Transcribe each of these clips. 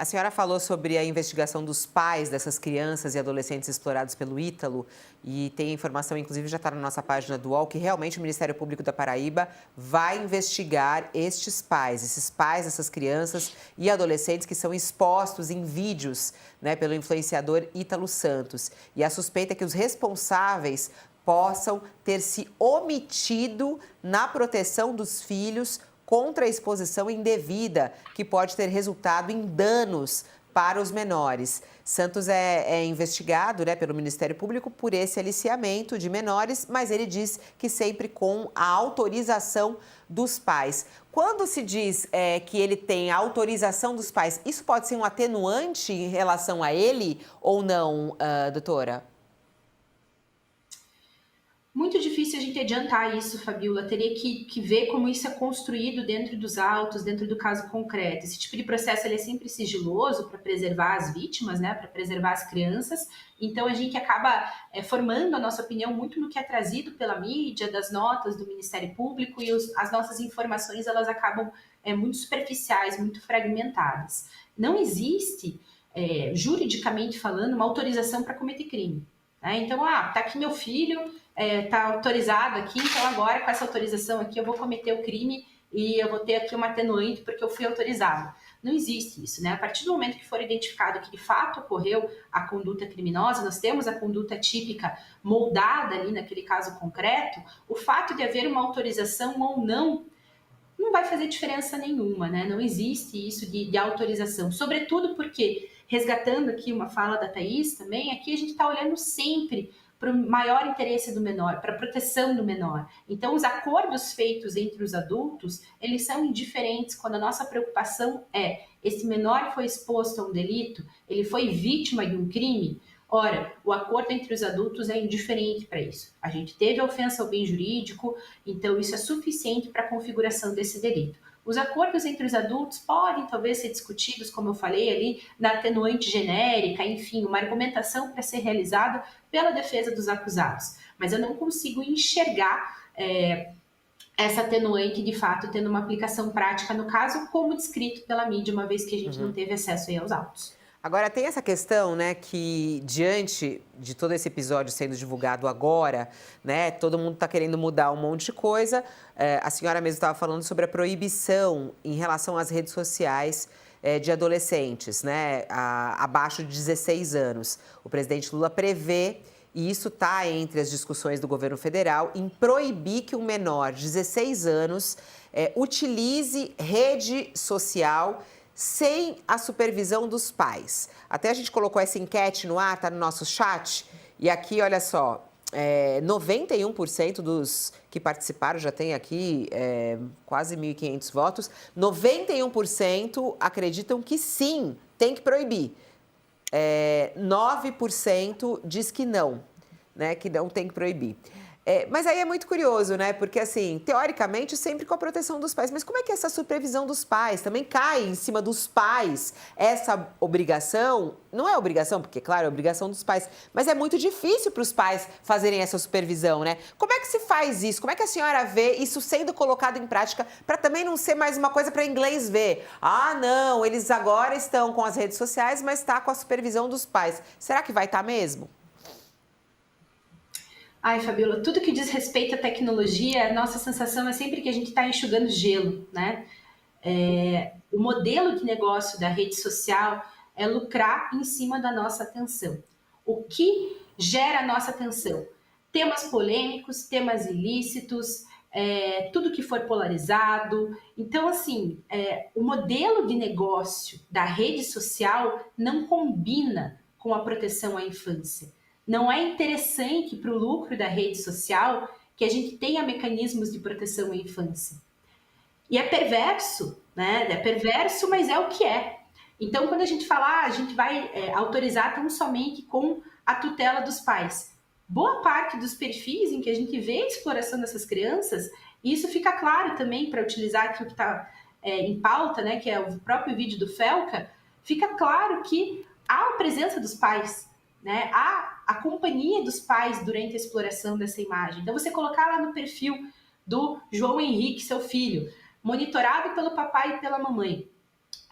A senhora falou sobre a investigação dos pais dessas crianças e adolescentes explorados pelo Ítalo, e tem informação, inclusive já está na nossa página do UOL, que realmente o Ministério Público da Paraíba vai investigar esses pais dessas crianças e adolescentes que são expostos em vídeos, né, pelo influenciador Ítalo Santos. E a suspeita é que os responsáveis possam ter se omitido na proteção dos filhos contra a exposição indevida, que pode ter resultado em danos para os menores. Santos é investigado, né, pelo Ministério Público por esse aliciamento de menores, mas ele diz que sempre com a autorização dos pais. Quando se diz que ele tem a autorização dos pais, isso pode ser um atenuante em relação a ele ou não, doutora? Muito difícil a gente adiantar isso, Fabiola. Teria que ver como isso é construído dentro dos autos, dentro do caso concreto. Esse tipo de processo ele é sempre sigiloso para preservar as vítimas, né, para preservar as crianças. Então a gente acaba formando a nossa opinião muito no que é trazido pela mídia, das notas do Ministério Público, e as nossas informações elas acabam muito superficiais, muito fragmentadas. Não existe, juridicamente falando, uma autorização para cometer crime. Então, tá aqui meu filho, tá autorizado aqui, então agora com essa autorização aqui eu vou cometer o crime e eu vou ter aqui uma atenuante porque eu fui autorizado. Não existe isso, né? A partir do momento que for identificado que de fato ocorreu a conduta criminosa, nós temos a conduta típica moldada ali naquele caso concreto, o fato de haver uma autorização ou não vai fazer diferença nenhuma, né? Não existe isso de autorização, sobretudo porque, resgatando aqui uma fala da Thaís também, aqui a gente está olhando sempre para o maior interesse do menor, para a proteção do menor. Então, os acordos feitos entre os adultos, eles são indiferentes quando a nossa preocupação é esse menor foi exposto a um delito, ele foi vítima de um crime. Ora, o acordo entre os adultos é indiferente para isso. A gente teve a ofensa ao bem jurídico, então isso é suficiente para a configuração desse delito. Os acordos entre os adultos podem talvez ser discutidos, como eu falei ali, na atenuante genérica, enfim, uma argumentação para ser realizada pela defesa dos acusados. Mas eu não consigo enxergar essa atenuante, de fato, tendo uma aplicação prática no caso, como descrito pela mídia, uma vez que a gente não teve acesso aí aos autos. Agora, tem essa questão, né, que diante de todo esse episódio sendo divulgado agora, né, todo mundo está querendo mudar um monte de coisa. A senhora mesmo estava falando sobre a proibição em relação às redes sociais de adolescentes, né, abaixo de 16 anos. O presidente Lula prevê, e isso está entre as discussões do governo federal, em proibir que um menor de 16 anos utilize rede social sem a supervisão dos pais. Até a gente colocou essa enquete no ar, tá no nosso chat. E aqui, olha só, 91% dos que participaram, já tem aqui quase 1.500 votos, 91% acreditam que sim, tem que proibir. 9% diz que não, né, que não tem que proibir. Mas aí é muito curioso, né? Porque, assim, teoricamente, sempre com a proteção dos pais. Mas como é que essa supervisão dos pais também cai em cima dos pais? Essa obrigação, não é obrigação, porque, claro, é obrigação dos pais, mas é muito difícil para os pais fazerem essa supervisão, né? Como é que se faz isso? Como é que a senhora vê isso sendo colocado em prática para também não ser mais uma coisa para inglês ver? Ah, não, eles agora estão com as redes sociais, mas está com a supervisão dos pais. Será que vai estar mesmo? Ai, Fabiola, tudo que diz respeito à tecnologia, a nossa sensação é sempre que a gente está enxugando gelo, né? O modelo de negócio da rede social é lucrar em cima da nossa atenção. O que gera a nossa atenção? Temas polêmicos, temas ilícitos, tudo que for polarizado. Então, assim, o modelo de negócio da rede social não combina com a proteção à infância. Não é interessante para o lucro da rede social que a gente tenha mecanismos de proteção à infância. E é perverso, né? É perverso, mas é o que é. Então, quando a gente fala, a gente vai autorizar tão somente com a tutela dos pais. Boa parte dos perfis em que a gente vê a exploração dessas crianças, e isso fica claro também para utilizar aquilo que está em pauta, né? Que é o próprio vídeo do Felca, fica claro que há a presença dos pais, né? Há a companhia dos pais durante a exploração dessa imagem. Então, você colocar lá no perfil do João Henrique, seu filho, monitorado pelo papai e pela mamãe,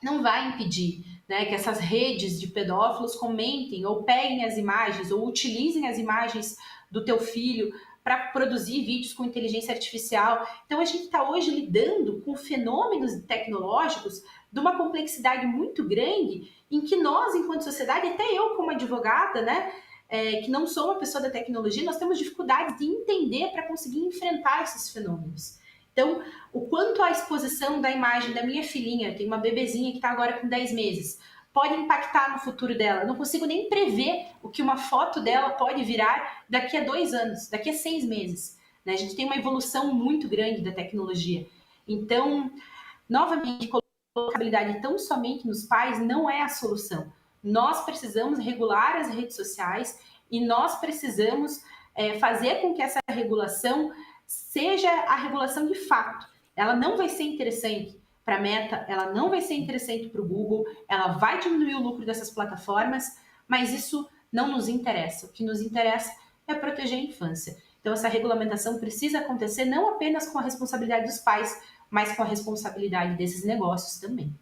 não vai impedir né, que essas redes de pedófilos comentem ou peguem as imagens ou utilizem as imagens do teu filho para produzir vídeos com inteligência artificial. Então a gente está hoje lidando com fenômenos tecnológicos de uma complexidade muito grande, em que nós, enquanto sociedade, até eu como advogada, né, que não sou uma pessoa da tecnologia, nós temos dificuldade de entender para conseguir enfrentar esses fenômenos. Então, o quanto a exposição da imagem da minha filhinha, tem uma bebezinha que está agora com 10 meses, pode impactar no futuro dela. Eu não consigo nem prever o que uma foto dela pode virar daqui a 2 anos, daqui a 6 meses. Né? A gente tem uma evolução muito grande da tecnologia. Então, novamente, colocabilidade tão somente nos pais não é a solução. Nós precisamos regular as redes sociais e nós precisamos fazer com que essa regulação seja a regulação de fato. Ela não vai ser interessante para a Meta, ela não vai ser interessante para o Google, ela vai diminuir o lucro dessas plataformas, mas isso não nos interessa. O que nos interessa é proteger a infância. Então, essa regulamentação precisa acontecer não apenas com a responsabilidade dos pais, mas com a responsabilidade desses negócios também.